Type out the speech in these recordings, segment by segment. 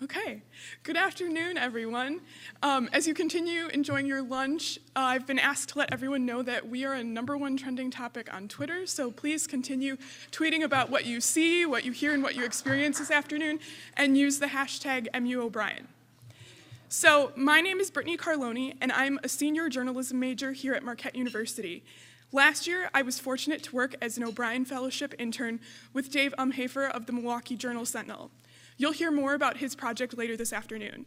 Okay, good afternoon, everyone. As you continue enjoying your lunch, I've been asked to let everyone know that we are a #1 trending topic on Twitter, so please continue tweeting about what you see, what you hear, and what you experience this afternoon, and use the hashtag #MUO'Brien. So, my name is Brittany Carloni, and I'm a senior journalism major here at Marquette University. Last year, I was fortunate to work as an O'Brien Fellowship intern with Dave Umhafer of the Milwaukee Journal-Sentinel. You'll hear more about his project later this afternoon.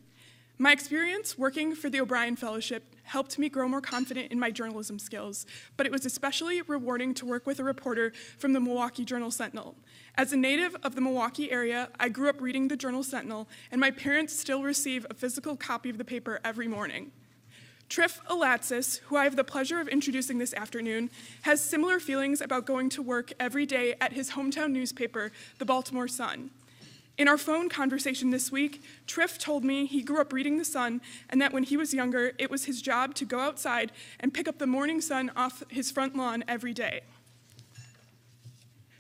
My experience working for the O'Brien Fellowship helped me grow more confident in my journalism skills, but it was especially rewarding to work with a reporter from the Milwaukee Journal-Sentinel. As a native of the Milwaukee area, I grew up reading the Journal-Sentinel, and my parents still receive a physical copy of the paper every morning. Triff Alatsis, who I have the pleasure of introducing this afternoon, has similar feelings about going to work every day at his hometown newspaper, the Baltimore Sun. In our phone conversation this week, Triff told me he grew up reading the Sun and that when he was younger, it was his job to go outside and pick up the morning sun off his front lawn every day.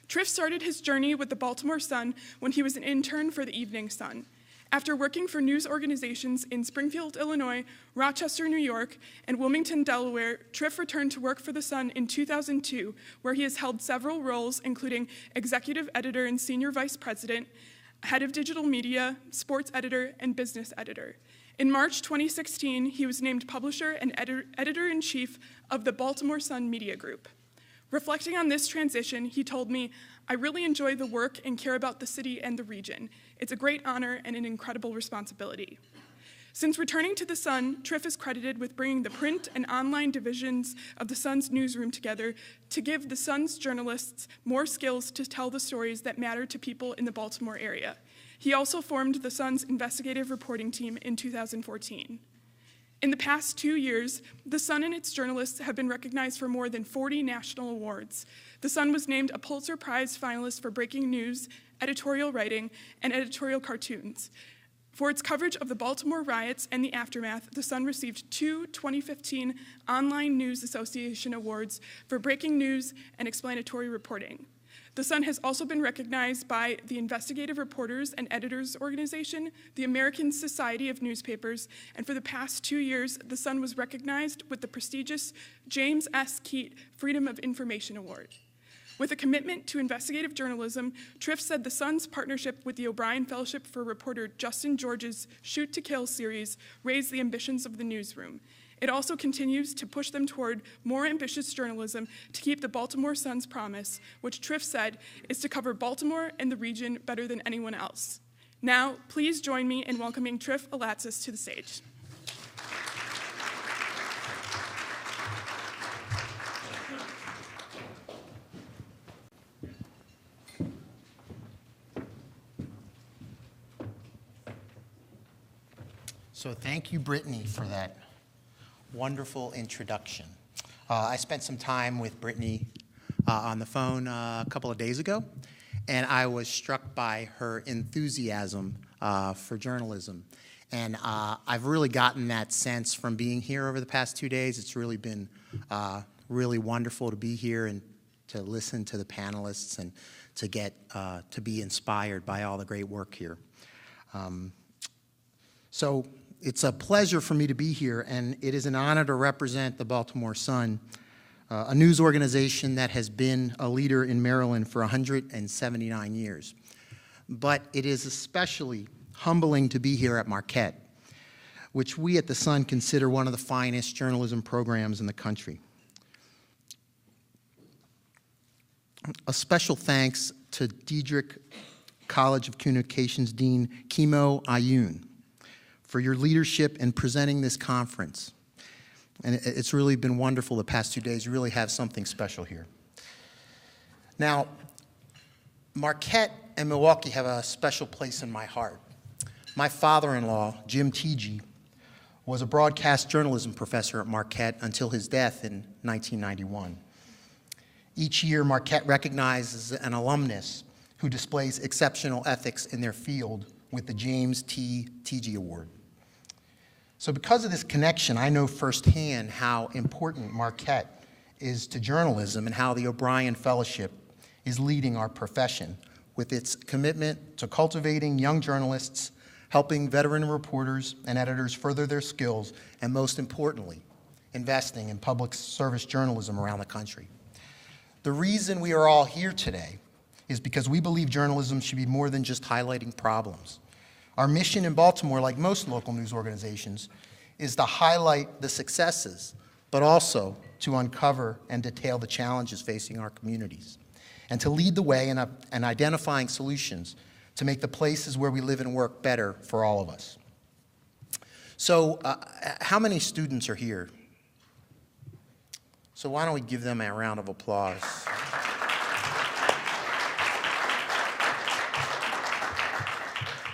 Triff started his journey with the Baltimore Sun when he was an intern for the Evening Sun. After working for news organizations in Springfield, Illinois, Rochester, New York, and Wilmington, Delaware, Triff returned to work for the Sun in 2002, where he has held several roles, including executive editor and senior vice president, head of digital media, sports editor, and business editor. In March 2016, he was named publisher and editor-in-chief of the Baltimore Sun Media Group. Reflecting on this transition, he told me, "I really enjoy the work and care about the city and the region. It's a great honor and an incredible responsibility." Since returning to the Sun, Triff is credited with bringing the print and online divisions of the Sun's newsroom together to give the Sun's journalists more skills to tell the stories that matter to people in the Baltimore area. He also formed the Sun's investigative reporting team in 2014. In the past 2 years, the Sun and its journalists have been recognized for more than 40 national awards. The Sun was named a Pulitzer Prize finalist for breaking news, editorial writing, and editorial cartoons. For its coverage of the Baltimore riots and the aftermath, the Sun received 2 2015 Online News Association awards for breaking news and explanatory reporting. The Sun has also been recognized by the Investigative Reporters and Editors Organization, the American Society of Newspapers, and for the past 2 years, the Sun was recognized with the prestigious James S. Keat Freedom of Information Award. With a commitment to investigative journalism, Triff said the Sun's partnership with the O'Brien Fellowship for reporter Justin George's Shoot to Kill series raised the ambitions of the newsroom. It also continues to push them toward more ambitious journalism to keep the Baltimore Sun's promise, which Triff said is to cover Baltimore and the region better than anyone else. Now, please join me in welcoming Triff Alatsis to the stage. So thank you, Brittany, for that wonderful introduction. I spent some time with Brittany on the phone a couple of days ago, and I was struck by her enthusiasm for journalism. And I've really gotten that sense from being here over the past 2 days. It's really been really wonderful to be here and to listen to the panelists and to get to be inspired by all the great work here. So it's a pleasure for me to be here, and it is an honor to represent the Baltimore Sun, a news organization that has been a leader in Maryland for 179 years. But it is especially humbling to be here at Marquette, which we at the Sun consider one of the finest journalism programs in the country. A special thanks to Diedrich College of Communications Dean Kimo Ayun for your leadership in presenting this conference. And it's really been wonderful the past 2 days. You really have something special here. Now, Marquette and Milwaukee have a special place in my heart. My father-in-law, Jim Teege, was a broadcast journalism professor at Marquette until his death in 1991. Each year, Marquette recognizes an alumnus who displays exceptional ethics in their field with the James T. Teege Award. So because of this connection, I know firsthand how important Marquette is to journalism and how the O'Brien Fellowship is leading our profession with its commitment to cultivating young journalists, helping veteran reporters and editors further their skills, and most importantly, investing in public service journalism around the country. The reason we are all here today is because we believe journalism should be more than just highlighting problems. Our mission in Baltimore, like most local news organizations, is to highlight the successes, but also to uncover and detail the challenges facing our communities, and to lead the way in identifying solutions to make the places where we live and work better for all of us. So how many students are here? So why don't we give them a round of applause?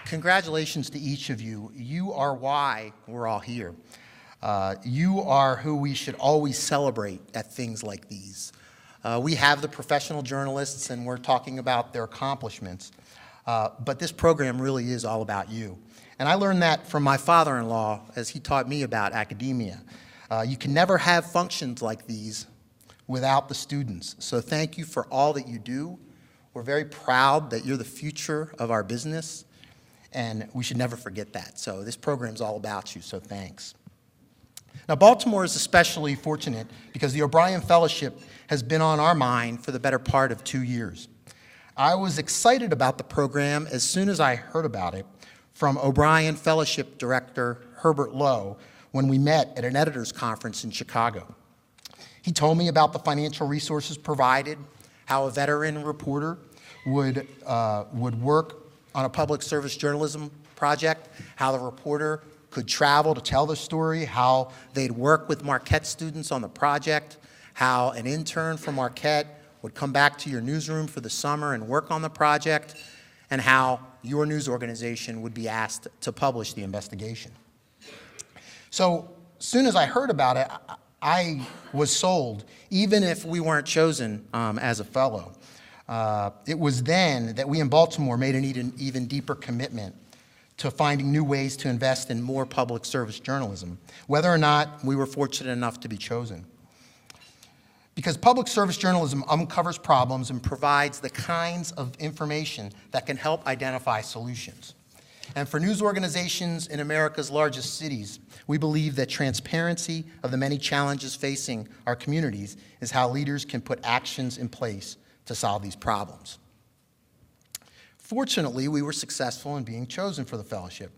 Congratulations to each of you. You are why we're all here. You are who we should always celebrate at things like these. We have the professional journalists, and we're talking about their accomplishments. But this program really is all about you. And I learned that from my father-in-law as he taught me about academia. You can never have functions like these without the students. So thank you for all that you do. We're very proud that you're the future of our business, and we should never forget that. So this program's all about you, so thanks. Now, Baltimore is especially fortunate because the O'Brien Fellowship has been on our mind for the better part of 2 years. I was excited about the program as soon as I heard about it from O'Brien Fellowship Director Herbert Lowe when we met at an editors' conference in Chicago. He told me about the financial resources provided, how a veteran reporter would work on a public service journalism project, how the reporter could travel to tell the story, how they'd work with Marquette students on the project, how an intern from Marquette would come back to your newsroom for the summer and work on the project, and how your news organization would be asked to publish the investigation. So as soon as I heard about it, I was sold, even if we weren't chosen as a fellow. It was then that we in Baltimore made an even deeper commitment to finding new ways to invest in more public service journalism, whether or not we were fortunate enough to be chosen. Because public service journalism uncovers problems and provides the kinds of information that can help identify solutions. And for news organizations in America's largest cities, we believe that transparency of the many challenges facing our communities is how leaders can put actions in place to solve these problems. Fortunately, we were successful in being chosen for the fellowship.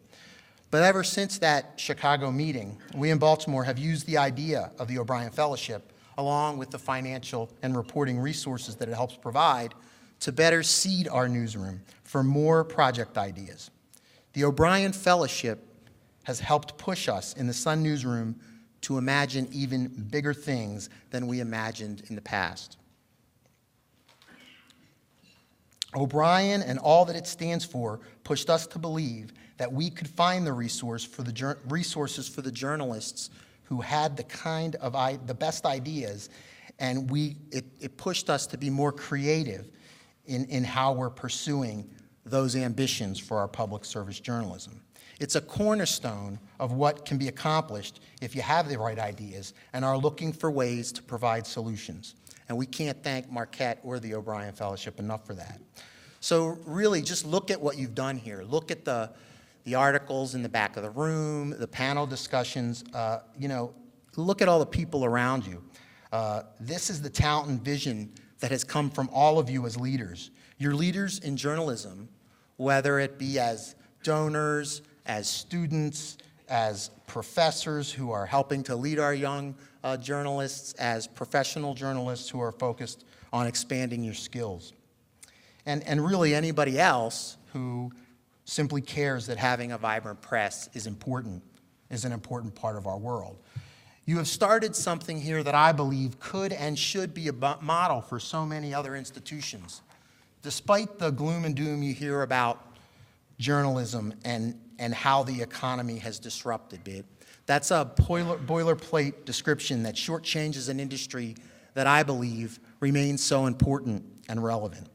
But ever since that Chicago meeting, we in Baltimore have used the idea of the O'Brien Fellowship, along with the financial and reporting resources that it helps provide, to better seed our newsroom for more project ideas. The O'Brien Fellowship has helped push us in the Sun newsroom to imagine even bigger things than we imagined in the past. O'Brien and all that it stands for pushed us to believe that we could find the resources for the journalists who had the best ideas, and it pushed us to be more creative in how we're pursuing those ambitions for our public service journalism. It's a cornerstone of what can be accomplished if you have the right ideas and are looking for ways to provide solutions. And we can't thank Marquette or the O'Brien Fellowship enough for that. So really, just look at what you've done here. Look at the articles in the back of the room, the panel discussions. Look at all the people around you. This is the talent and vision that has come from all of you as leaders. You're leaders in journalism, whether it be as donors, as students, as professors who are helping to lead our young journalists, as professional journalists who are focused on expanding your skills. And really anybody else who simply cares that having a vibrant press is an important part of our world. You have started something here that I believe could and should be a model for so many other institutions. Despite the gloom and doom you hear about journalism and how the economy has disrupted it, that's a boilerplate description that shortchanges an industry that I believe remains so important and relevant.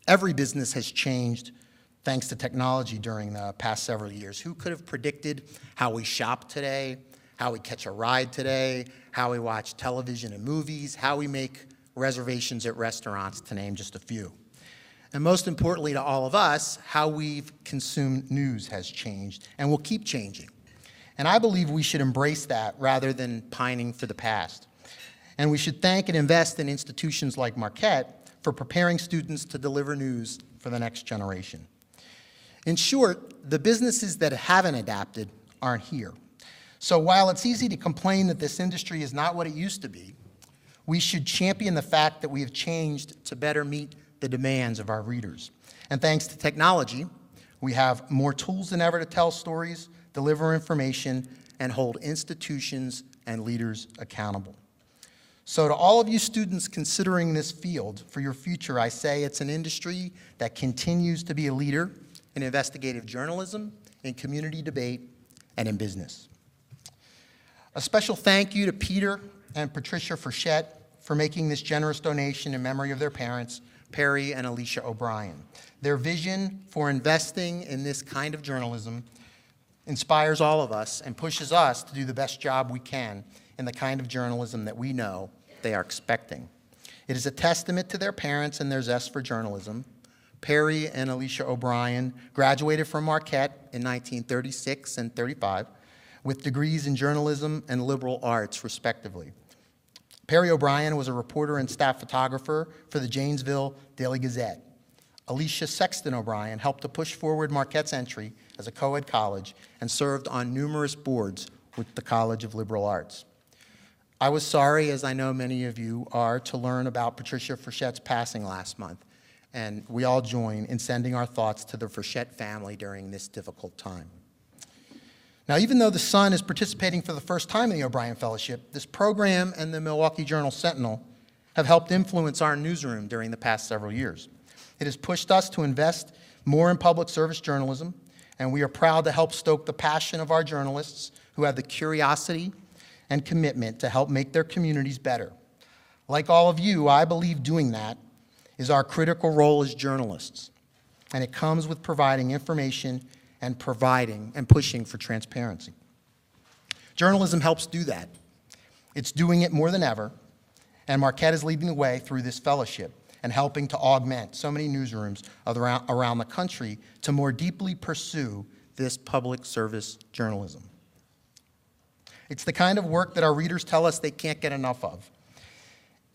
Every business has changed thanks to technology during the past several years. Who could have predicted how we shop today, how we catch a ride today, how we watch television and movies, how we make reservations at restaurants, to name just a few. And most importantly to all of us, how we've consumed news has changed and will keep changing. And I believe we should embrace that rather than pining for the past. And we should thank and invest in institutions like Marquette for preparing students to deliver news for the next generation. In short, the businesses that haven't adapted aren't here. So while it's easy to complain that this industry is not what it used to be, we should champion the fact that we have changed to better meet the demands of our readers. And thanks to technology, we have more tools than ever to tell stories, deliver information, and hold institutions and leaders accountable. So to all of you students considering this field for your future, I say it's an industry that continues to be a leader in investigative journalism, in community debate, and in business. A special thank you to Peter and Patricia Frechette for making this generous donation in memory of their parents, Perry and Alicia O'Brien. Their vision for investing in this kind of journalism inspires all of us and pushes us to do the best job we can in the kind of journalism that we know they are expecting. It is a testament to their parents and their zest for journalism. Perry and Alicia O'Brien graduated from Marquette in 1936 and 35 with degrees in journalism and liberal arts, respectively. Perry O'Brien was a reporter and staff photographer for the Janesville Daily Gazette. Alicia Sexton O'Brien helped to push forward Marquette's entry as a co-ed college and served on numerous boards with the College of Liberal Arts. I was sorry, as I know many of you are, to learn about Patricia Frechette's passing last month, and we all join in sending our thoughts to the Frechette family during this difficult time. Now, even though the Sun is participating for the first time in the O'Brien Fellowship, this program and the Milwaukee Journal-Sentinel have helped influence our newsroom during the past several years. It has pushed us to invest more in public service journalism, and we are proud to help stoke the passion of our journalists who have the curiosity and commitment to help make their communities better. Like all of you, I believe doing that is our critical role as journalists, and it comes with providing information and pushing for transparency. Journalism helps do that. It's doing it more than ever, and Marquette is leading the way through this fellowship and helping to augment so many newsrooms around the country to more deeply pursue this public service journalism. It's the kind of work that our readers tell us they can't get enough of.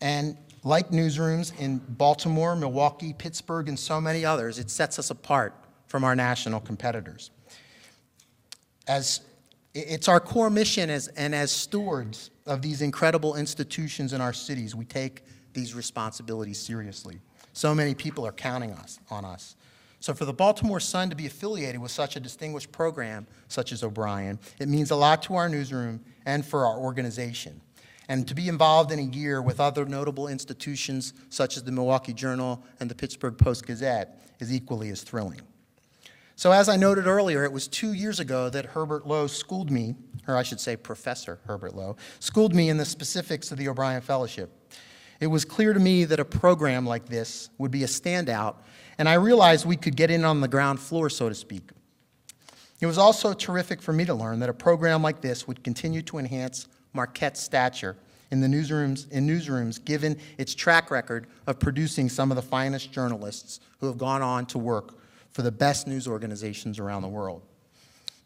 And like newsrooms in Baltimore, Milwaukee, Pittsburgh, and so many others, it sets us apart from our national competitors. It's our core mission as stewards of these incredible institutions in our cities, we take these responsibilities seriously. So many people are counting on us. So for the Baltimore Sun to be affiliated with such a distinguished program such as O'Brien, it means a lot to our newsroom and for our organization. And to be involved in a year with other notable institutions such as the Milwaukee Journal and the Pittsburgh Post-Gazette is equally as thrilling. So as I noted earlier, it was 2 years ago that Herbert Lowe schooled me, or I should say Professor Herbert Lowe, schooled me in the specifics of the O'Brien Fellowship. It was clear to me that a program like this would be a standout, and I realized we could get in on the ground floor, so to speak. It was also terrific for me to learn that a program like this would continue to enhance Marquette's stature in newsrooms, given its track record of producing some of the finest journalists who have gone on to work for the best news organizations around the world.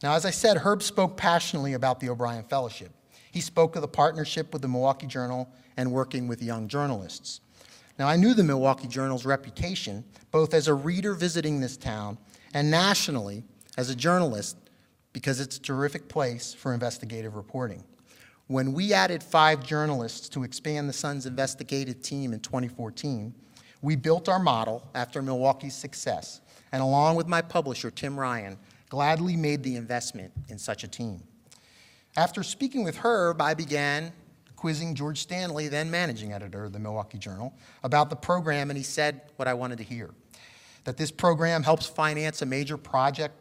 Now, as I said, Herb spoke passionately about the O'Brien Fellowship. He spoke of the partnership with the Milwaukee Journal and working with young journalists. Now, I knew the Milwaukee Journal's reputation, both as a reader visiting this town and nationally as a journalist, because it's a terrific place for investigative reporting. When we added 5 journalists to expand the Sun's investigative team in 2014, we built our model after Milwaukee's success, and along with my publisher, Tim Ryan, gladly made the investment in such a team. After speaking with Herb, I began quizzing George Stanley, then managing editor of the Milwaukee Journal, about the program, and he said what I wanted to hear, that this program helps finance a major project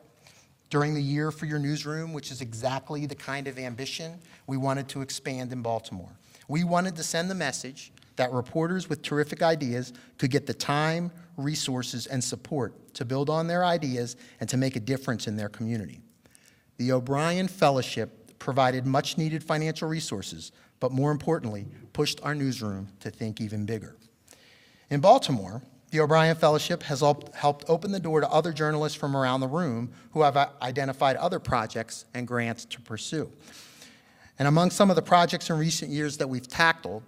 during the year for your newsroom, which is exactly the kind of ambition we wanted to expand in Baltimore. We wanted to send the message that reporters with terrific ideas could get the time, resources, and support to build on their ideas and to make a difference in their community. The O'Brien Fellowship provided much-needed financial resources, but more importantly, pushed our newsroom to think even bigger. In Baltimore, The O'Brien Fellowship has helped open the door to other journalists from around the room who have identified other projects and grants to pursue. And among some of the projects in recent years that we've tackled,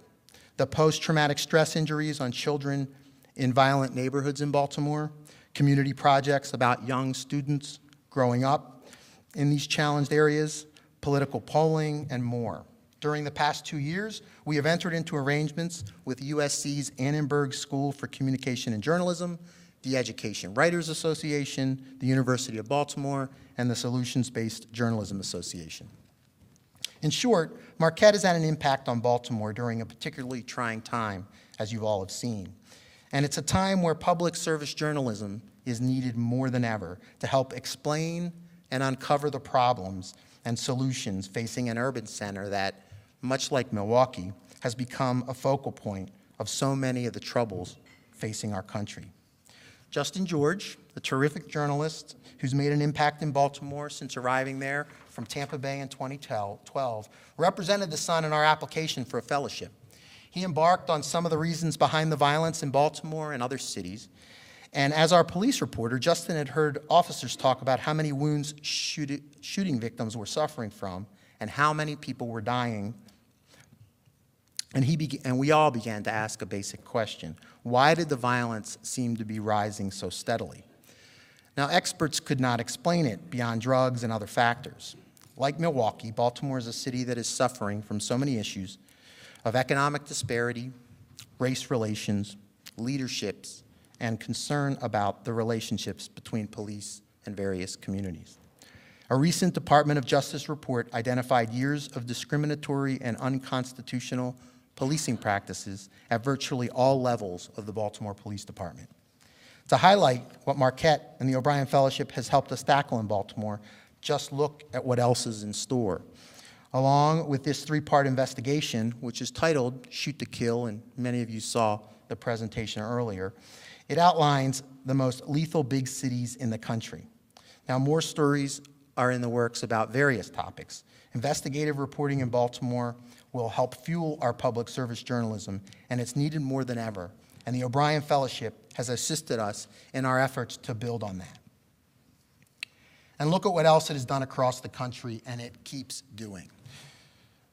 the post-traumatic stress injuries on children in violent neighborhoods in Baltimore, community projects about young students growing up in these challenged areas, political polling, and more. During the past 2 years, we have entered into arrangements with USC's Annenberg School for Communication and Journalism, the Education Writers Association, the University of Baltimore, and the Solutions-Based Journalism Association. In short, Marquette has had an impact on Baltimore during a particularly trying time, as you all have seen. And it's a time where public service journalism is needed more than ever to help explain and uncover the problems and solutions facing an urban center that, much like Milwaukee, has become a focal point of so many of the troubles facing our country. Justin George, a terrific journalist who's made an impact in Baltimore since arriving there from Tampa Bay in 2012, represented the Sun in our application for a fellowship. He embarked on some of the reasons behind the violence in Baltimore and other cities. And as our police reporter, Justin had heard officers talk about how many wounds shooting victims were suffering from and how many people were dying. And we all began to ask a basic question. Why did the violence seem to be rising so steadily? Now, experts could not explain it beyond drugs and other factors. Like Milwaukee, Baltimore is a city that is suffering from so many issues of economic disparity, race relations, leaderships, and concern about the relationships between police and various communities. A recent Department of Justice report identified years of discriminatory and unconstitutional policing practices at virtually all levels of the Baltimore Police Department. To highlight what Marquette and the O'Brien Fellowship has helped us tackle in Baltimore, just look at what else is in store. Along with this three-part investigation, which is titled Shoot to Kill, and many of you saw the presentation earlier, it outlines the most lethal big cities in the country. Now, more stories are in the works about various topics. Investigative reporting in Baltimore will help fuel our public service journalism, and it's needed more than ever. And the O'Brien Fellowship has assisted us in our efforts to build on that. And look at what else it has done across the country, and it keeps doing.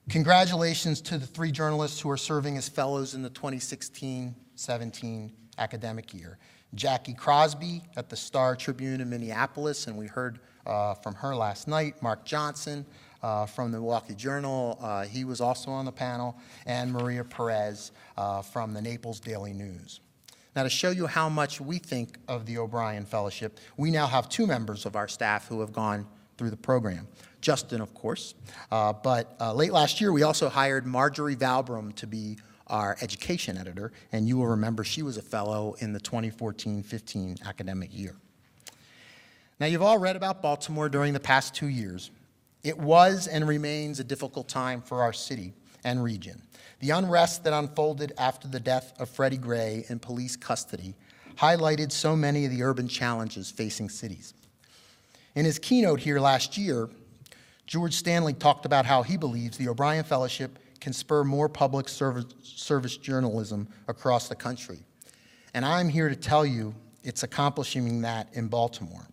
Congratulations to the 3 journalists who are serving as fellows in the 2016-17 academic year. Jackie Crosby at the Star Tribune in Minneapolis, and we heard from her last night. Mark Johnson from the Milwaukee Journal, he was also on the panel, and Maria Perez from the Naples Daily News. Now, to show you how much we think of the O'Brien Fellowship, we now have 2 members of our staff who have gone through the program. Justin, of course, but late last year we also hired Marjorie Valbrum to be our education editor, and you will remember she was a fellow in the 2014-15 academic year. Now, you've all read about Baltimore during the past 2 years. It was and remains a difficult time for our city and region. The unrest that unfolded after the death of Freddie Gray in police custody highlighted so many of the urban challenges facing cities. In his keynote here last year, George Stanley talked about how he believes the O'Brien Fellowship can spur more public service journalism across the country. And I'm here to tell you it's accomplishing that in Baltimore.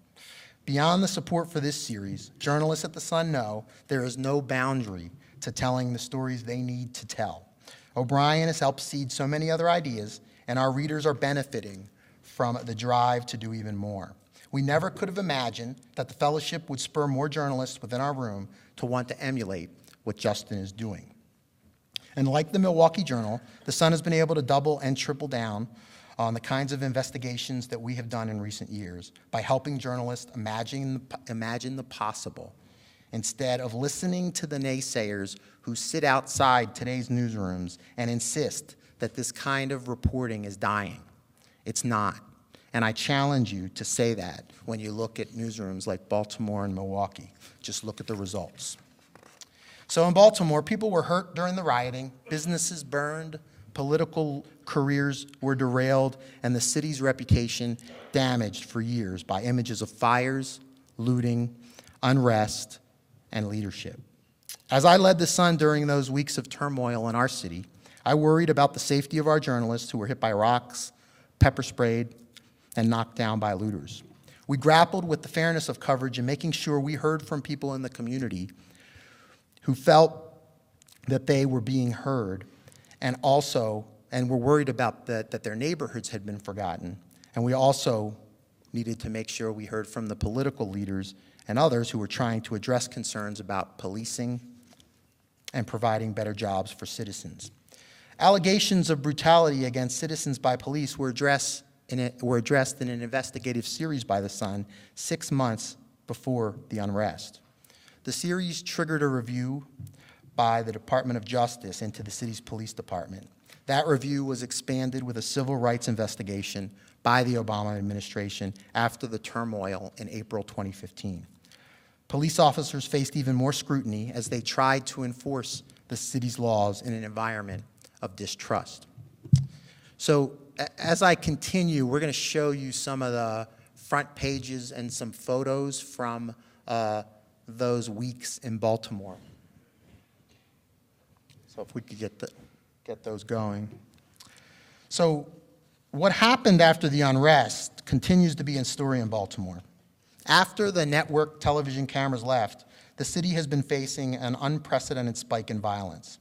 Beyond the support for this series, journalists at the Sun know there is no boundary to telling the stories they need to tell. O'Brien has helped seed so many other ideas, and our readers are benefiting from the drive to do even more. We never could have imagined that the fellowship would spur more journalists within our room to want to emulate what Justin is doing. And like the Milwaukee Journal, the Sun has been able to double and triple down on the kinds of investigations that we have done in recent years by helping journalists imagine the possible instead of listening to the naysayers who sit outside today's newsrooms and insist that this kind of reporting is dying. It's not. And I challenge you to say that when you look at newsrooms like Baltimore and Milwaukee. Just look at the results. So in Baltimore, people were hurt during the rioting, businesses burned, political careers were derailed, and the city's reputation damaged for years by images of fires, looting, unrest, and leadership. As I led the Sun during those weeks of turmoil in our city, I worried about the safety of our journalists who were hit by rocks, pepper sprayed, and knocked down by looters. We grappled with the fairness of coverage and making sure we heard from people in the community who felt that they were being heard and were worried about that their neighborhoods had been forgotten. And we also needed to make sure we heard from the political leaders and others who were trying to address concerns about policing and providing better jobs for citizens. Allegations of brutality against citizens by police were addressed in an investigative series by The Sun 6 months before the unrest. The series triggered a review by the Department of Justice into the city's police department. That review was expanded with a civil rights investigation by the Obama administration after the turmoil in April 2015. Police officers faced even more scrutiny as they tried to enforce the city's laws in an environment of distrust. So as I continue, we're going to show you some of the front pages and some photos from those weeks in Baltimore. So if we could get those going. So what happened after the unrest continues to be a story in Baltimore. After the network television cameras left, the city has been facing an unprecedented spike in violence.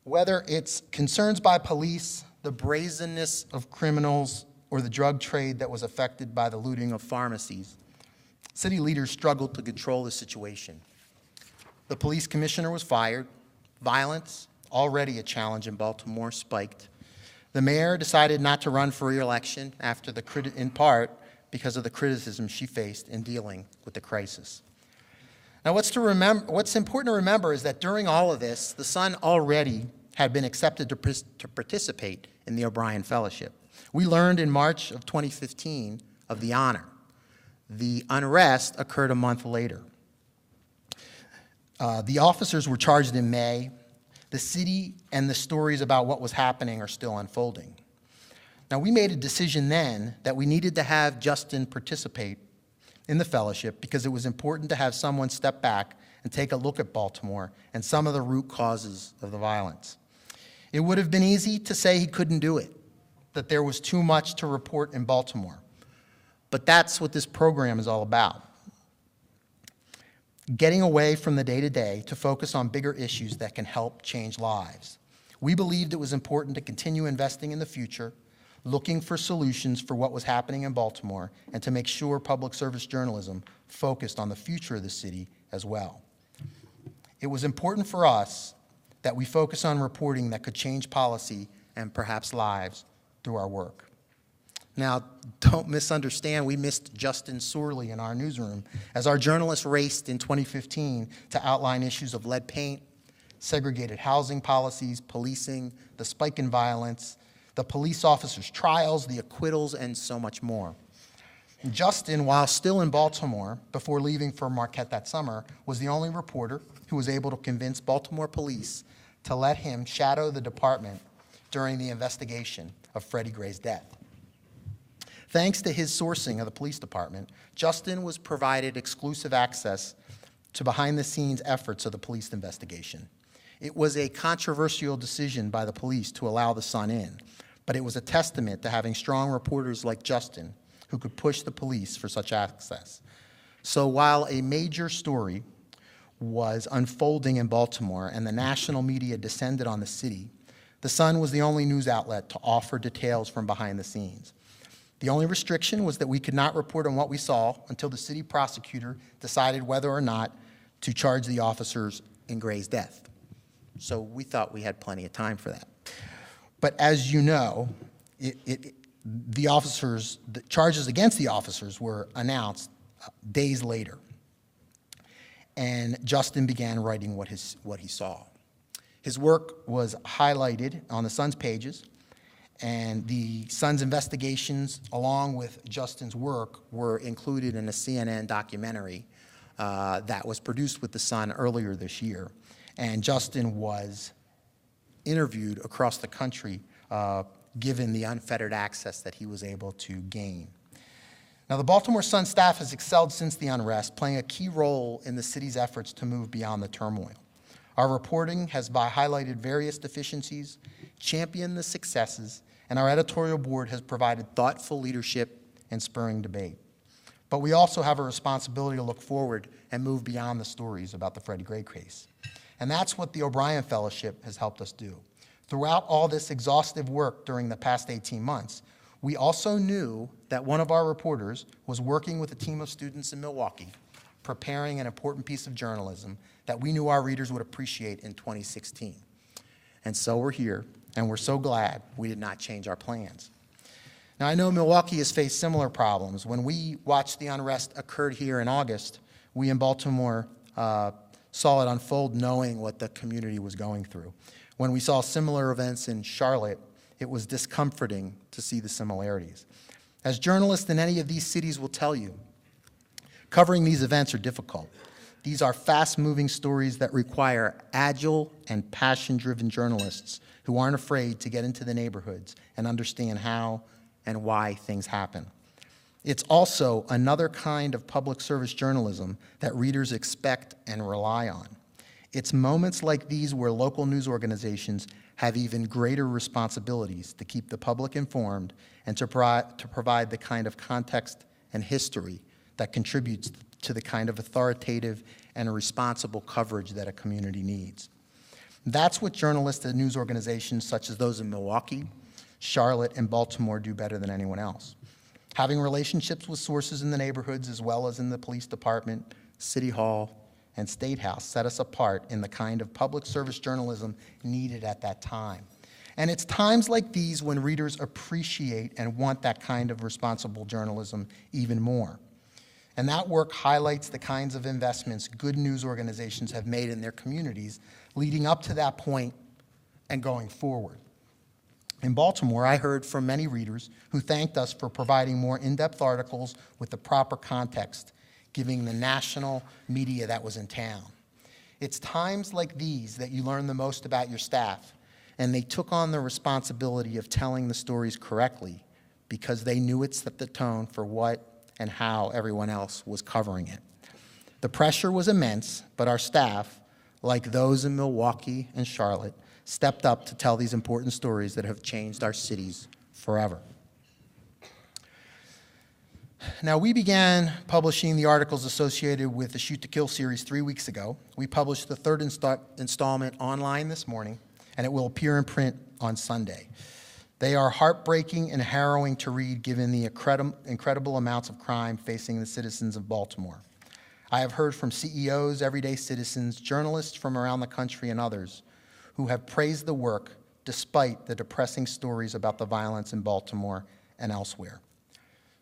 Whether it's concerns by police, the brazenness of criminals, or the drug trade that was affected by the looting of pharmacies, city leaders struggled to control the situation. The police commissioner was fired. Violence, already a challenge in Baltimore, spiked. The mayor decided not to run for re-election in part because of the criticism she faced in dealing with the crisis. Now, what's important to remember is that during all of this, the Sun already had been accepted to participate in the O'Brien Fellowship. We learned in March of 2015 of the honor. The unrest occurred a month later. The officers were charged in May. The city and the stories about what was happening are still unfolding. Now, we made a decision then that we needed to have Justin participate in the fellowship because it was important to have someone step back and take a look at Baltimore and some of the root causes of the violence. It would have been easy to say he couldn't do it, that there was too much to report in Baltimore. But that's what this program is all about. Getting away from the day-to-day to focus on bigger issues that can help change lives. We believed it was important to continue investing in the future, looking for solutions for what was happening in Baltimore, and to make sure public service journalism focused on the future of the city as well. It was important for us that we focus on reporting that could change policy and perhaps lives through our work. Now, don't misunderstand, we missed Justin sorely in our newsroom as our journalists raced in 2015 to outline issues of lead paint, segregated housing policies, policing, the spike in violence, the police officers' trials, the acquittals, and so much more. Justin, while still in Baltimore before leaving for Marquette that summer, was the only reporter who was able to convince Baltimore police to let him shadow the department during the investigation of Freddie Gray's death. Thanks to his sourcing of the police department, Justin was provided exclusive access to behind-the-scenes efforts of the police investigation. It was a controversial decision by the police to allow the Sun in, but it was a testament to having strong reporters like Justin who could push the police for such access. So while a major story was unfolding in Baltimore and the national media descended on the city, the Sun was the only news outlet to offer details from behind the scenes. The only restriction was that we could not report on what we saw until the city prosecutor decided whether or not to charge the officers in Gray's death. So we thought we had plenty of time for that. But as you know, the charges against the officers were announced days later. And Justin began writing what he saw. His work was highlighted on the Sun's pages, and the Sun's investigations, along with Justin's work, were included in a CNN documentary that was produced with the Sun earlier this year. And Justin was interviewed across the country, given the unfettered access that he was able to gain. Now, the Baltimore Sun staff has excelled since the unrest, playing a key role in the city's efforts to move beyond the turmoil. Our reporting has highlighted various deficiencies, championed the successes, and our editorial board has provided thoughtful leadership and spurring debate. But we also have a responsibility to look forward and move beyond the stories about the Freddie Gray case. And that's what the O'Brien Fellowship has helped us do. Throughout all this exhaustive work during the past 18 months, we also knew that one of our reporters was working with a team of students in Milwaukee, preparing an important piece of journalism that we knew our readers would appreciate in 2016. And so we're here, and we're so glad we did not change our plans. Now, I know Milwaukee has faced similar problems. When we watched the unrest occurred here in August, we in Baltimore saw it unfold knowing what the community was going through. When we saw similar events in Charlotte, it was discomforting to see the similarities. As journalists in any of these cities will tell you, covering these events are difficult. These are fast-moving stories that require agile and passion-driven journalists who aren't afraid to get into the neighborhoods and understand how and why things happen. It's also another kind of public service journalism that readers expect and rely on. It's moments like these where local news organizations have even greater responsibilities to keep the public informed and to provide the kind of context and history that contributes to the kind of authoritative and responsible coverage that a community needs. That's what journalists at news organizations such as those in Milwaukee, Charlotte, and Baltimore do better than anyone else. Having relationships with sources in the neighborhoods as well as in the police department, city hall, and state house set us apart in the kind of public service journalism needed at that time. And it's times like these when readers appreciate and want that kind of responsible journalism even more. And that work highlights the kinds of investments good news organizations have made in their communities leading up to that point and going forward. In Baltimore, I heard from many readers who thanked us for providing more in-depth articles with the proper context, giving the national media that was in town. It's times like these that you learn the most about your staff, and they took on the responsibility of telling the stories correctly because they knew it set the tone for what and how everyone else was covering it. The pressure was immense, but our staff, like those in Milwaukee and Charlotte, stepped up to tell these important stories that have changed our cities forever. Now, we began publishing the articles associated with the Shoot to Kill series 3 weeks ago. We published the third installment online this morning, and it will appear in print on Sunday. They are heartbreaking and harrowing to read given the incredible amounts of crime facing the citizens of Baltimore. I have heard from CEOs, everyday citizens, journalists from around the country, and others who have praised the work despite the depressing stories about the violence in Baltimore and elsewhere.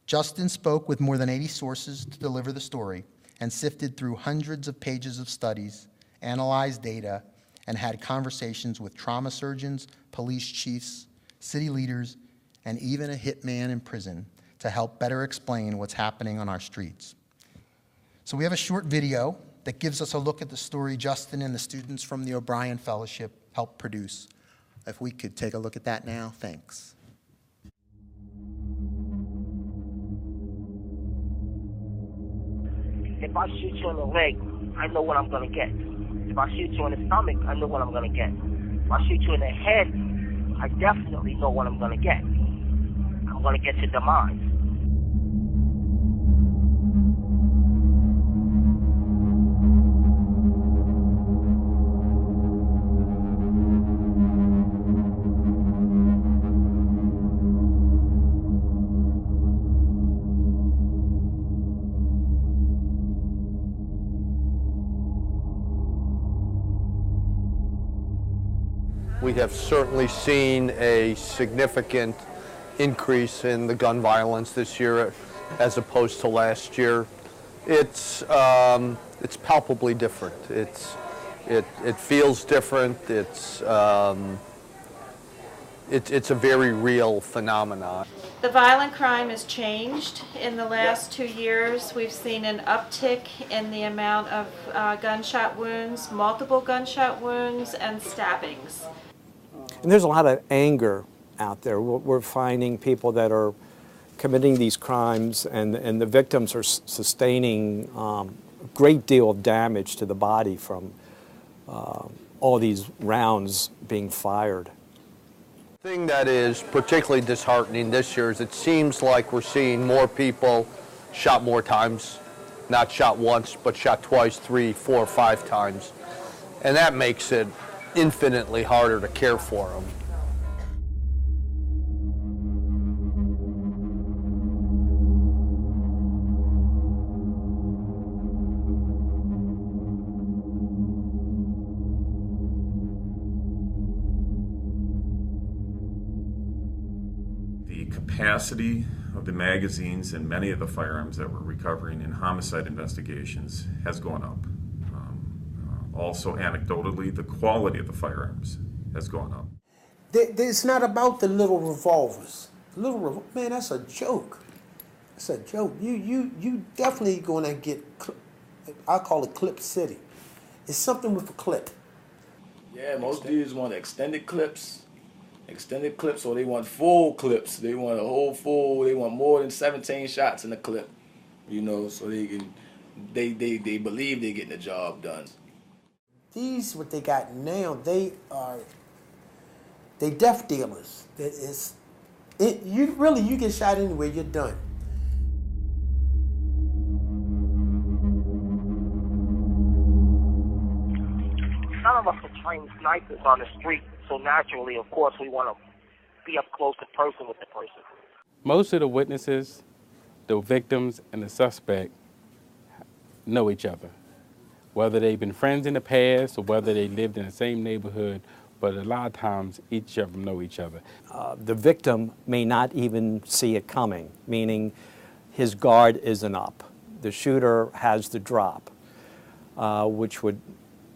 Justin spoke with more than 80 sources to deliver the story and sifted through hundreds of pages of studies, analyzed data, and had conversations with trauma surgeons, police chiefs, city leaders, and even a hitman in prison to help better explain what's happening on our streets. So we have a short video that gives us a look at the story Justin and the students from the O'Brien Fellowship helped produce. If we could take a look at that now, thanks. If I shoot you in the leg, I know what I'm going to get. If I shoot you in the stomach, I know what I'm going to get. If I shoot you in the head, I definitely know what I'm going to get. I'm going to get your demise. We have certainly seen a significant increase in the gun violence this year as opposed to last year. It's palpably different. It feels different. It's a very real phenomenon. The violent crime has changed in the last 2 years. We've seen an uptick in the amount of gunshot wounds, multiple gunshot wounds, and stabbings. And there's a lot of anger out there. We're finding people that are committing these crimes, and the victims are sustaining a great deal of damage to the body from all these rounds being fired. The thing that is particularly disheartening this year is it seems like we're seeing more people shot more times, not shot once, but shot twice, 3, 4, 5 times. And that makes it infinitely harder to care for them. The capacity of the magazines and many of the firearms that we're recovering in homicide investigations has gone up. Also, anecdotally, the quality of the firearms has gone up. It's not about the little revolvers. Man, that's a joke. It's a joke. You definitely gonna get, I call it clip city. It's something with a clip. Yeah, most dudes want extended clips, or they want full clips. They want a whole full. They want more than 17 shots in a clip, you know, so they can. They believe they're getting the job done. These what they got now. They death dealers. You get shot anywhere, you're done. None of us are trained snipers on the street, so naturally, of course, we want to be up close and personal with the person. Most of the witnesses, the victims, and the suspect know each other. Whether they've been friends in the past or whether they lived in the same neighborhood, but a lot of times each of them know each other. The victim may not even see it coming, meaning his guard isn't up. The shooter has the drop, which would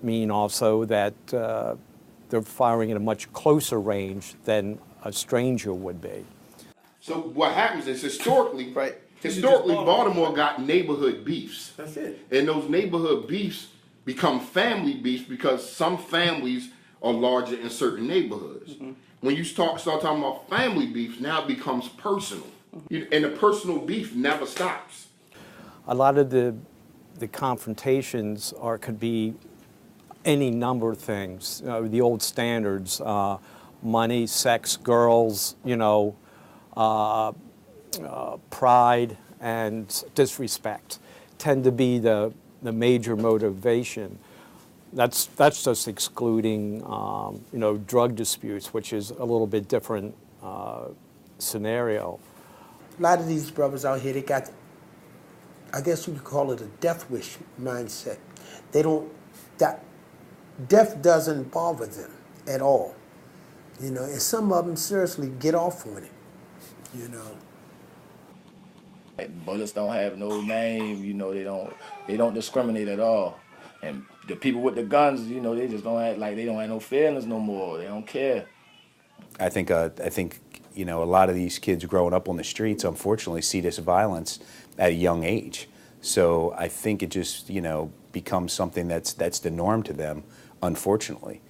mean also that they're firing at a much closer range than a stranger would be. So what happens is historically, Baltimore got neighborhood beefs. That's it. And those neighborhood beefs become family beefs because some families are larger in certain neighborhoods. Mm-hmm. When you start talking about family beefs, now it becomes personal. Mm-hmm. And the personal beef never stops. A lot of the confrontations could be any number of things. The old standards, money, sex, girls, pride and disrespect tend to be the major motivation. That's just excluding drug disputes, which is a little bit different scenario. A lot of these brothers out here, they got, I guess you could call it a death wish mindset. Death doesn't bother them at all, and some of them seriously get off on it, Bullets don't have no name, they don't discriminate at all. And the people with the guns, they just don't act like they don't have no feelings no more. They don't care. I think a lot of these kids growing up on the streets, unfortunately, see this violence at a young age. So I think it just, becomes something that's the norm to them, unfortunately.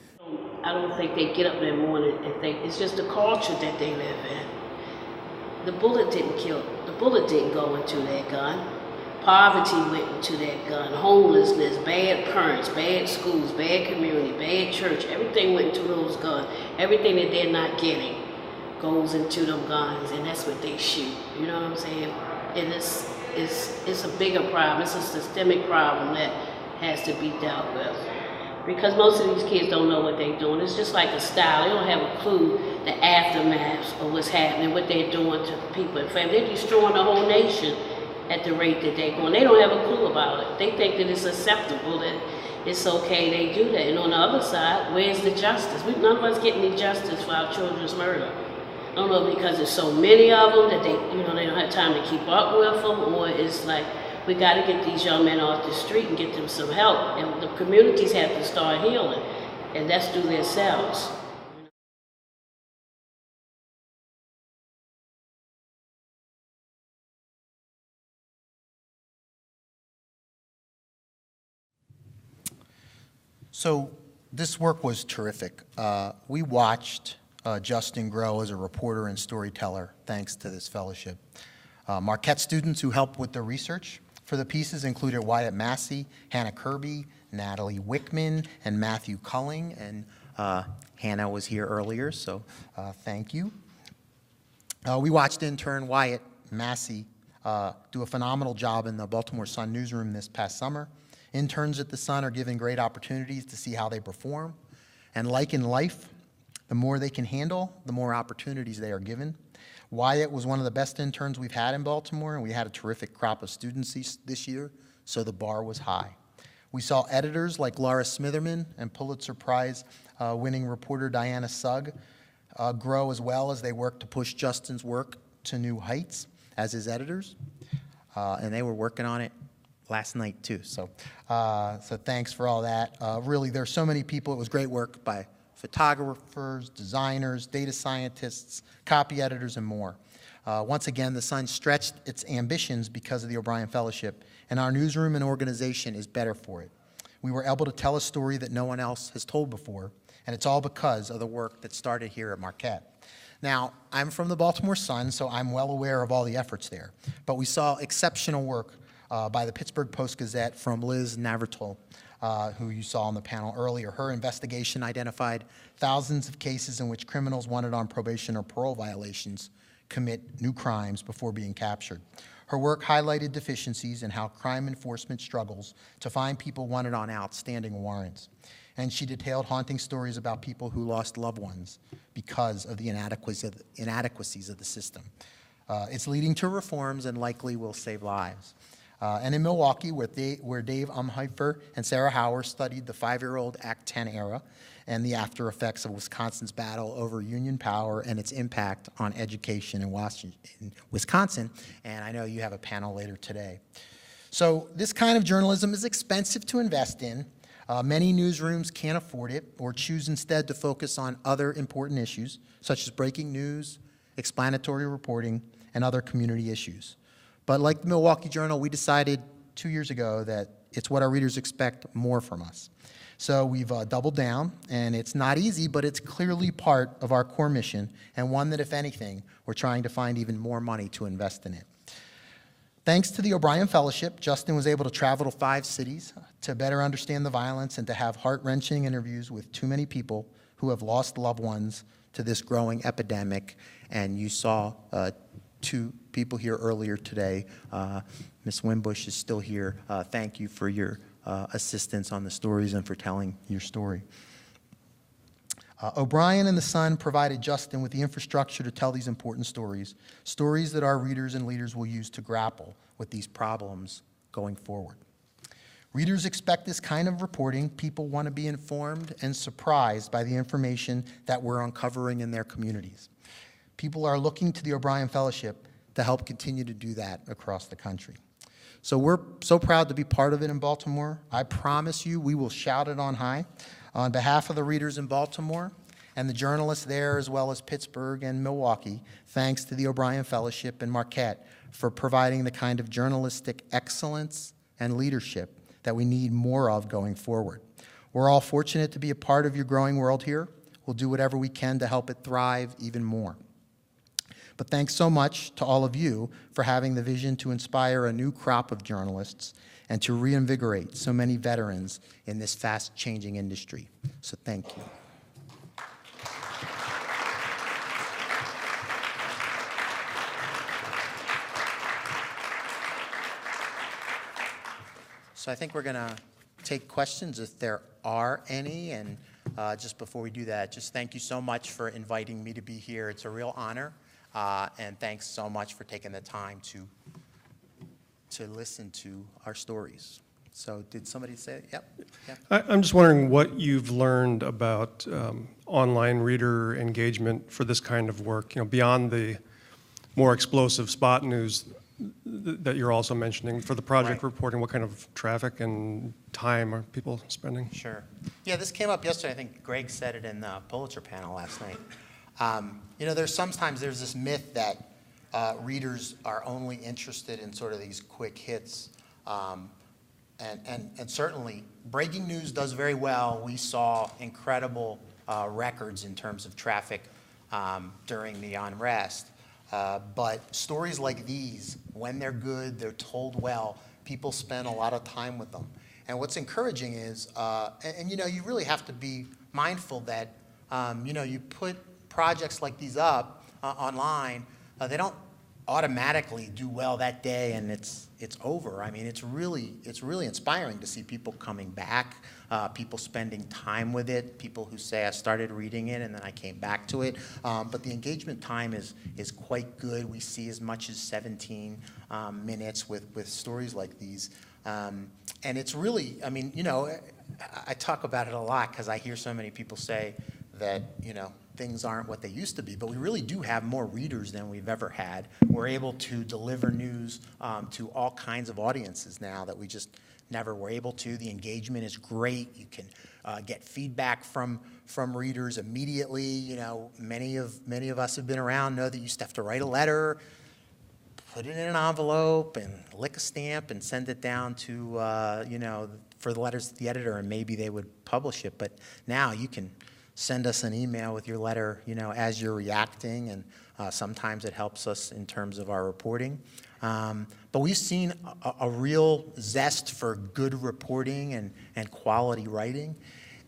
I don't think they get up in the morning and think it's just the culture that they live in. The bullet didn't kill. The bullet didn't go into that gun. Poverty went into that gun. Homelessness, bad parents, bad schools, bad community, bad church. Everything went into those guns. Everything that they're not getting goes into them guns, and that's what they shoot. You know what I'm saying? And it's a bigger problem. It's a systemic problem that has to be dealt with. Because most of these kids don't know what they're doing. It's just like a style. They don't have a clue the aftermath of what's happening, what they're doing to people and family. They're destroying the whole nation at the rate that they're going. They don't have a clue about it. They think that it's acceptable, that it's okay they do that. And on the other side, where's the justice? None of us get any justice for our children's murder. I don't know, because there's so many of them that they don't have time to keep up with them, or it's like, we got to get these young men off the street and get them some help. And the communities have to start healing, and that's through themselves. So this work was terrific. We watched Justin grow as a reporter and storyteller thanks to this fellowship. Marquette students who helped with the research for the pieces included Wyatt Massey, Hannah Kirby, Natalie Wickman, and Matthew Culling. And Hannah was here earlier, so thank you. We watched intern Wyatt Massey do a phenomenal job in the Baltimore Sun newsroom this past summer. Interns at the Sun are given great opportunities to see how they perform. And like in life, the more they can handle, the more opportunities they are given. Wyatt was one of the best interns we've had in Baltimore, and we had a terrific crop of students this year, so the bar was high. We saw editors like Laura Smitherman and Pulitzer Prize winning reporter Diana Sugg grow as well as they work to push Justin's work to new heights as his editors. And they were working on it last night too. So thanks for all that. Really, there's so many people. It was great work by photographers, designers, data scientists, copy editors, and more. Once again, the Sun stretched its ambitions because of the O'Brien Fellowship, and our newsroom and organization is better for it. We were able to tell a story that no one else has told before, and it's all because of the work that started here at Marquette. Now, I'm from the Baltimore Sun, so I'm well aware of all the efforts there, but we saw exceptional work by the Pittsburgh Post-Gazette from Liz Navratil, who you saw on the panel earlier. Her investigation identified thousands of cases in which criminals wanted on probation or parole violations commit new crimes before being captured. Her work highlighted deficiencies in how crime enforcement struggles to find people wanted on outstanding warrants. And she detailed haunting stories about people who lost loved ones because of the inadequacies of the system. It's leading to reforms and likely will save lives. And in Milwaukee, where Dave Umheifer and Sarah Hauer studied the 5-year-old Act 10 era and the after effects of Wisconsin's battle over union power and its impact on education in Wisconsin, and I know you have a panel later today. So this kind of journalism is expensive to invest in. Many newsrooms can't afford it or choose instead to focus on other important issues, such as breaking news, explanatory reporting, and other community issues. But like the Milwaukee Journal, we decided 2 years ago that it's what our readers expect more from us. So we've doubled down, and it's not easy, but it's clearly part of our core mission, and one that, if anything, we're trying to find even more money to invest in it. Thanks to the O'Brien Fellowship, Justin was able to travel to 5 cities to better understand the violence and to have heart-wrenching interviews with too many people who have lost loved ones to this growing epidemic. And you saw 2 people here earlier today. Ms. Wimbush is still here. Thank you for your assistance on the stories and for telling your story. O'Brien and the Sun provided Justin with the infrastructure to tell these important stories, stories that our readers and leaders will use to grapple with these problems going forward. Readers expect this kind of reporting. People want to be informed and surprised by the information that we're uncovering in their communities. People are looking to the O'Brien Fellowship to help continue to do that across the country. So we're so proud to be part of it in Baltimore. I promise you we will shout it on high. On behalf of the readers in Baltimore and the journalists there, as well as Pittsburgh and Milwaukee, thanks to the O'Brien Fellowship and Marquette for providing the kind of journalistic excellence and leadership that we need more of going forward. We're all fortunate to be a part of your growing world here. We'll do whatever we can to help it thrive even more. But thanks so much to all of you for having the vision to inspire a new crop of journalists and to reinvigorate so many veterans in this fast-changing industry. So thank you. So I think we're going to take questions if there are any. And just before we do that, just thank you so much for inviting me to be here. It's a real honor. And thanks so much for taking the time to listen to our stories. So did somebody say it? Yep. I'm just wondering what you've learned about online reader engagement for this kind of work, beyond the more explosive spot news that you're also mentioning. For the project reporting, what kind of traffic and time are people spending? Sure. Yeah, this came up yesterday. I think Greg said it in the Pulitzer panel last night. Sometimes there's this myth that readers are only interested in sort of these quick hits. And certainly breaking news does very well. We saw incredible records in terms of traffic during the unrest. But stories like these, when they're good, they're told well, people spend a lot of time with them. And what's encouraging is, you really have to be mindful that, you put projects like these up online, they don't automatically do well that day and it's over. I mean, it's really inspiring to see people coming back, people spending time with it, people who say, I started reading it and then I came back to it. But the engagement time is quite good. We see as much as 17 minutes with stories like these. And it's really, I mean, I talk about it a lot because I hear so many people say that, things aren't what they used to be, but we really do have more readers than we've ever had. We're able to deliver news to all kinds of audiences now that we just never were able to. The engagement is great. You can get feedback from readers immediately. Many of us have been around, know that you used to have to write a letter, put it in an envelope, and lick a stamp and send it down to, for the letters to the editor, and maybe they would publish it. But now you can send us an email with your letter, as you're reacting, and sometimes it helps us in terms of our reporting. But we've seen a real zest for good reporting and quality writing.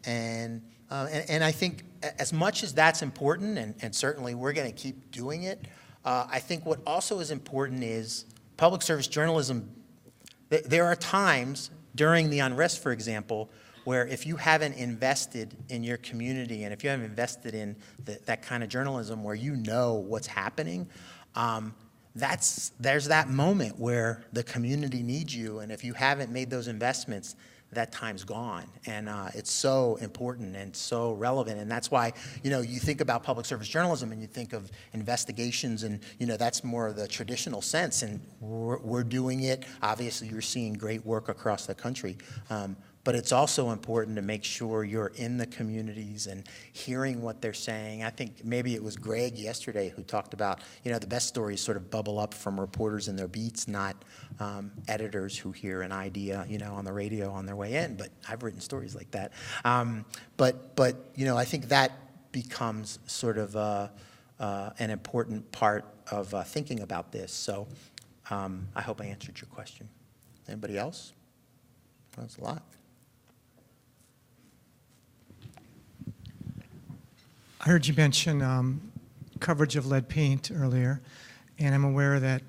And I think as much as that's important, and certainly we're going to keep doing it, I think what also is important is public service journalism. There are times during the unrest, for example, where if you haven't invested in your community and if you haven't invested in that kind of journalism where you know what's happening, there's that moment where the community needs you, and if you haven't made those investments, that time's gone. And it's so important and so relevant, and that's why, you think about public service journalism and you think of investigations, and that's more of the traditional sense, and we're doing it. Obviously, you're seeing great work across the country. But it's also important to make sure you're in the communities and hearing what they're saying. I think maybe it was Greg yesterday who talked about, the best stories sort of bubble up from reporters in their beats, not editors who hear an idea, on the radio on their way in. But I've written stories like that. But I think that becomes sort of an important part of thinking about this. So I hope I answered your question. Anybody else? That's a lot. I heard you mention coverage of lead paint earlier, and I'm aware that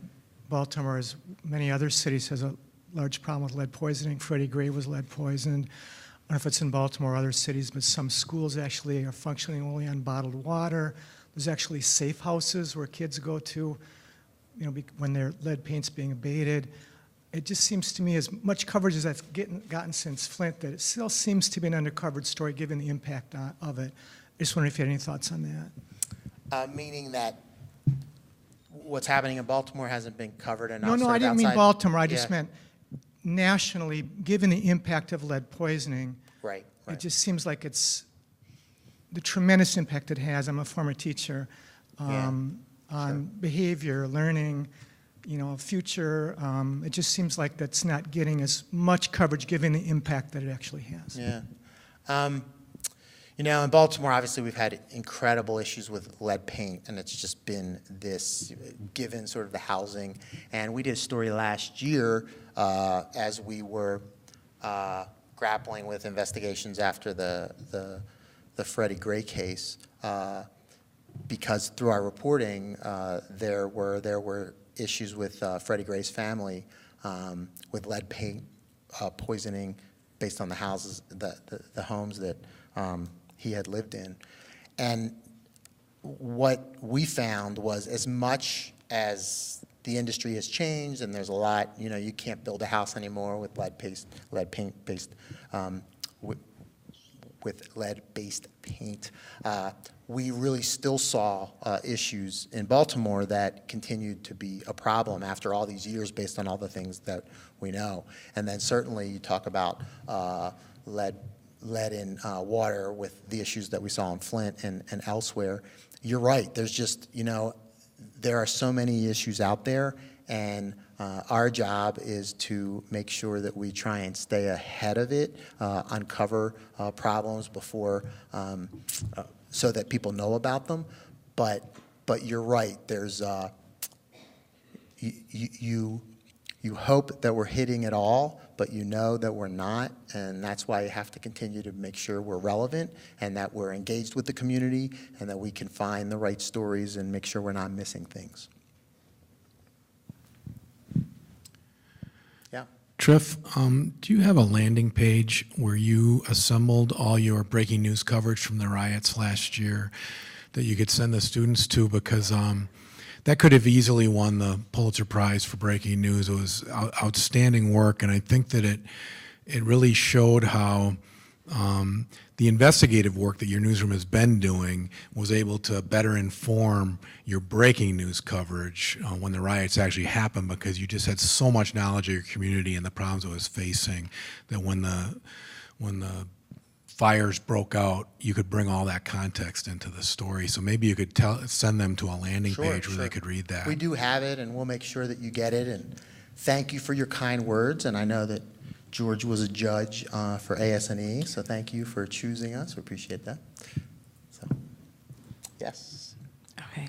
Baltimore, as many other cities, has a large problem with lead poisoning. Freddie Gray was lead poisoned. I don't know if it's in Baltimore or other cities, but some schools actually are functioning only on bottled water. There's actually safe houses where kids go to, when their lead paint's being abated. It just seems to me, as much coverage as that's gotten since Flint, that it still seems to be an undercovered story given the impact of it. I just wonder if you had any thoughts on that. Meaning that what's happening in Baltimore hasn't been covered enough? No, I didn't mean Baltimore. I just meant nationally, given the impact of lead poisoning. Right. It just seems like it's the tremendous impact it has. I'm a former teacher on behavior, learning, future. It just seems like that's not getting as much coverage given the impact that it actually has. Yeah. In Baltimore, obviously, we've had incredible issues with lead paint, and it's just been this, given sort of the housing. And we did a story last year as we were grappling with investigations after the Freddie Gray case, because through our reporting, there were issues with Freddie Gray's family with lead paint poisoning based on the houses, the homes that he had lived in. And what we found was, as much as the industry has changed and there's a lot, you can't build a house anymore with lead-based paint, we really still saw issues in Baltimore that continued to be a problem after all these years based on all the things that we know. And then certainly you talk about lead in water with the issues that we saw in Flint and elsewhere. You're right. There's just, there are so many issues out there, and our job is to make sure that we try and stay ahead of it, uncover problems before, so that people know about them. But you're right. There's You hope that we're hitting it all, but you know that we're not, and that's why you have to continue to make sure we're relevant and that we're engaged with the community and that we can find the right stories and make sure we're not missing things. Yeah. Triff, do you have a landing page where you assembled all your breaking news coverage from the riots last year that you could send the students to? Because that could have easily won the Pulitzer Prize for breaking news. It was outstanding work, and I think that it really showed how the investigative work that your newsroom has been doing was able to better inform your breaking news coverage when the riots actually happened, because you just had so much knowledge of your community and the problems it was facing that when the fires broke out, you could bring all that context into the story. So maybe you could send them to a landing page where they could read that. We do have it, and we'll make sure that you get it. And thank you for your kind words. And I know that George was a judge for AS&E, so thank you for choosing us. We appreciate that. So, yes. Okay.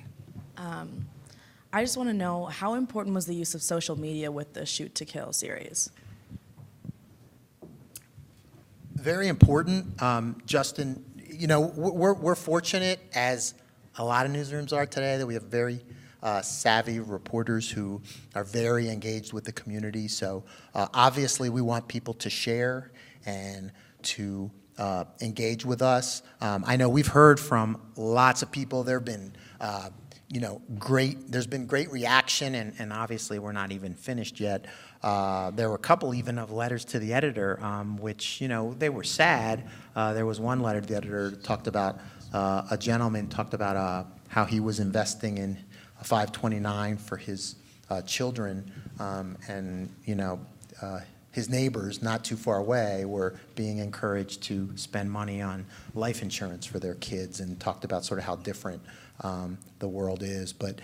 I just want to know, how important was the use of social media with the Shoot to Kill series? Very important. Justin, you know, we're fortunate, as a lot of newsrooms are today, that we have very savvy reporters who are very engaged with the community. So obviously we want people to share and to engage with us. I know we've heard from lots of people. There have been there's been great reaction, and obviously we're not even finished yet. There were a couple even of letters to the editor, which, you know, they were sad. There was one letter to the editor that talked about, a gentleman talked about how he was investing in a 529 for his children, and, you know, his neighbors not too far away were being encouraged to spend money on life insurance for their kids, and talked about sort of how different the world is. But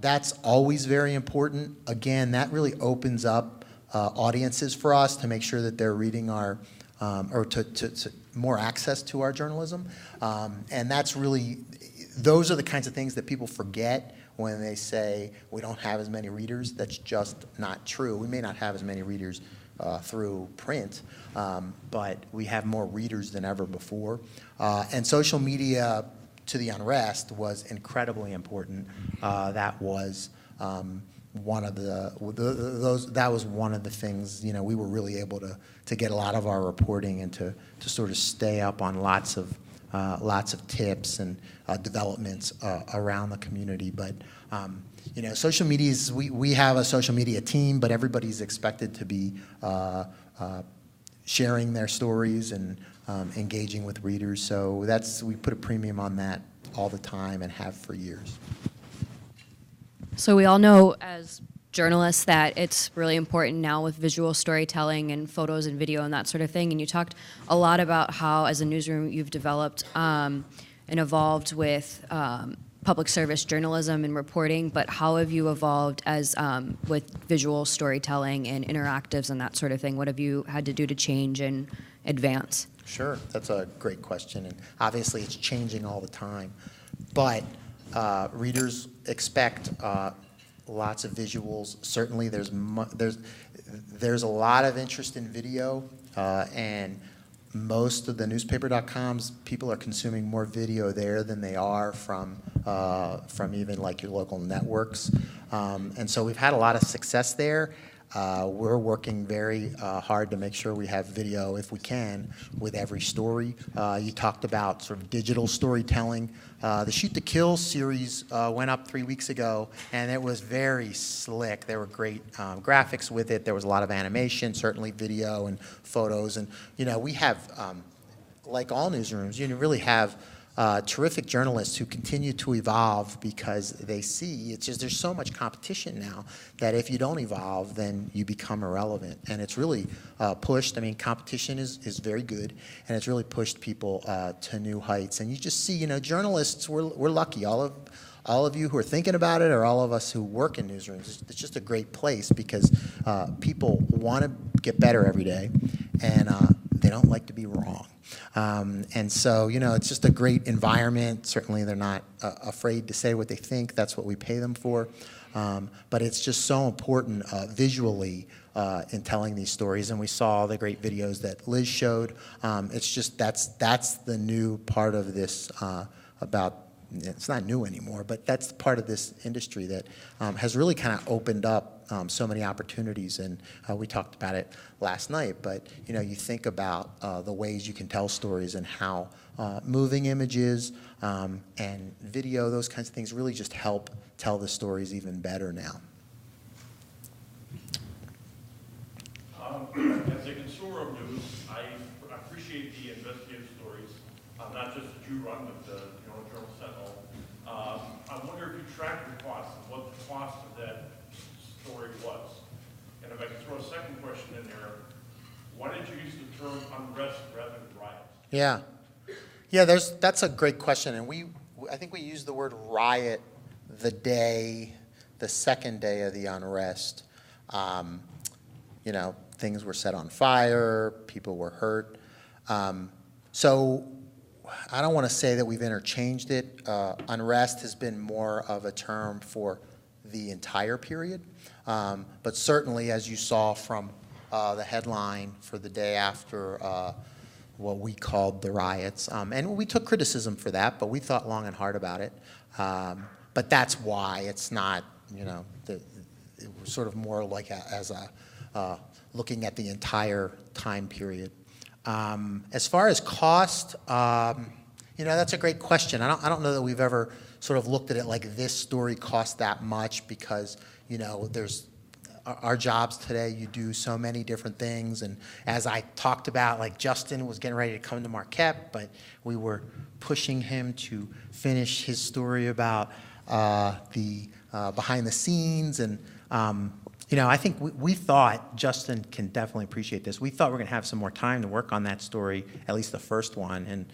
that's always very important. Again, that really opens up audiences for us to make sure that they're reading our, or to more access to our journalism. And that's really, those are the kinds of things that people forget when they say we don't have as many readers. That's just not true. We may not have as many readers through print, but we have more readers than ever before. And social media to the unrest was incredibly important. That was one of the things, you know, we were really able to get a lot of our reporting and to sort of stay up on lots of tips and developments around the community. But you know, social media is, we have a social media team, but everybody's expected to be sharing their stories and engaging with readers. So we put a premium on that all the time and have for years. So we all know as journalists that it's really important now with visual storytelling and photos and video and that sort of thing. And you talked a lot about how, as a newsroom, you've developed and evolved with public service journalism and reporting, but how have you evolved as with visual storytelling and interactives and that sort of thing? What have you had to do to change and advance? Sure, that's a great question, and obviously it's changing all the time. But readers expect lots of visuals. Certainly, there's a lot of interest in video, and most of the newspaper.coms, people are consuming more video there than they are from even like your local networks. And so we've had a lot of success there. We're working very hard to make sure we have video, if we can, with every story. You talked about sort of digital storytelling. The Shoot to Kill series went up 3 weeks ago, and it was very slick. There were great graphics with it. There was a lot of animation, certainly video and photos. And, you know, we have, like all newsrooms, you really have terrific journalists who continue to evolve because they see it's just there's so much competition now that if you don't evolve, then you become irrelevant. And it's really pushed. I mean, competition is very good, and it's really pushed people to new heights. And you just see, you know, journalists, we're lucky. All of you who are thinking about it, or all of us who work in newsrooms, it's just a great place because people want to get better every day, and they don't like to be wrong. And so, you know, it's just a great environment. Certainly they're not afraid to say what they think. That's what we pay them for. But it's just so important visually in telling these stories, and we saw the great videos that Liz showed. It's just that's the new part of this about. It's not new anymore, but that's part of this industry that has really kind of opened up so many opportunities, and we talked about it last night. But you think about the ways you can tell stories and how moving images and video, those kinds of things, really just help tell the stories even better now. As a consumer of news, I appreciate the investigative stories, not just that you run, but the Journal Sentinel. I wonder if you track the cost and what the cost of that story was. And if I could throw a second question in there, why did you use the term unrest rather than riots? Yeah, that's a great question, and I think we used the word riot the second day of the unrest. Things were set on fire, people were hurt. So I don't want to say that we've interchanged it. Unrest has been more of a term for the entire period. But certainly, as you saw from the headline for the day after what we called the riots, and we took criticism for that, but we thought long and hard about it. But that's why it's not, it was sort of more like looking at the entire time period. As far as cost, that's a great question. I don't know that we've ever sort of looked at it like this story cost that much, because there's our jobs today. You do so many different things, and as I talked about, like Justin was getting ready to come to Marquette, but we were pushing him to finish his story about the behind the scenes, and I think we thought, Justin can definitely appreciate this, we thought we were going to have some more time to work on that story, at least the first one, and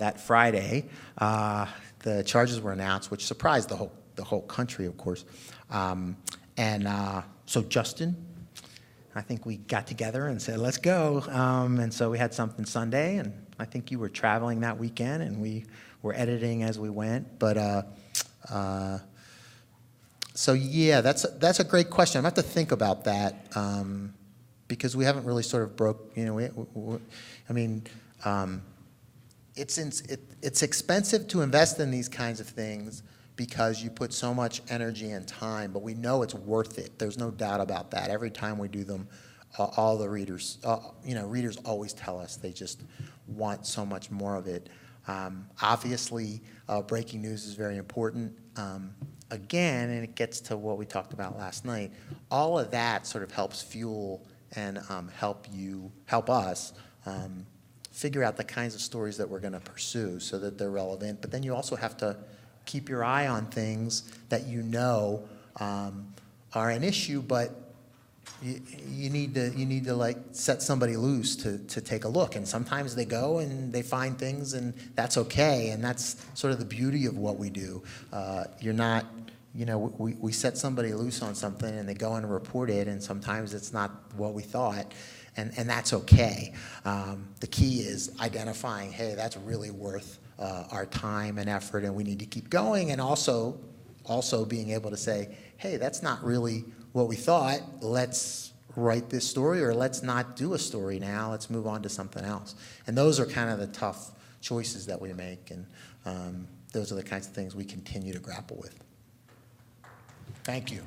that Friday, the charges were announced, which surprised the whole country, of course. So Justin, I think we got together and said, let's go. And so we had something Sunday, and I think you were traveling that weekend, and we were editing as we went. But so yeah, that's a great question. I'm going to have to think about that, because we haven't really sort of broke, it's expensive to invest in these kinds of things because you put so much energy and time, but we know it's worth it. There's no doubt about that. Every time we do them, all the readers, readers always tell us they just want so much more of it. Obviously, breaking news is very important. Again, and it gets to what we talked about last night, all of that sort of helps fuel and help us figure out the kinds of stories that we're going to pursue so that they're relevant. But then you also have to keep your eye on things that are an issue, but you need to like set somebody loose to take a look. And sometimes they go and they find things, and that's okay. And that's sort of the beauty of what we do. You're not, we set somebody loose on something and they go and report it, and sometimes it's not what we thought. And that's okay. The key is identifying, hey, that's really worth our time and effort, and we need to keep going, and also being able to say, hey, that's not really what we thought. Let's write this story, or let's not do a story now. Let's move on to something else. And those are kind of the tough choices that we make, and those are the kinds of things we continue to grapple with. Thank you.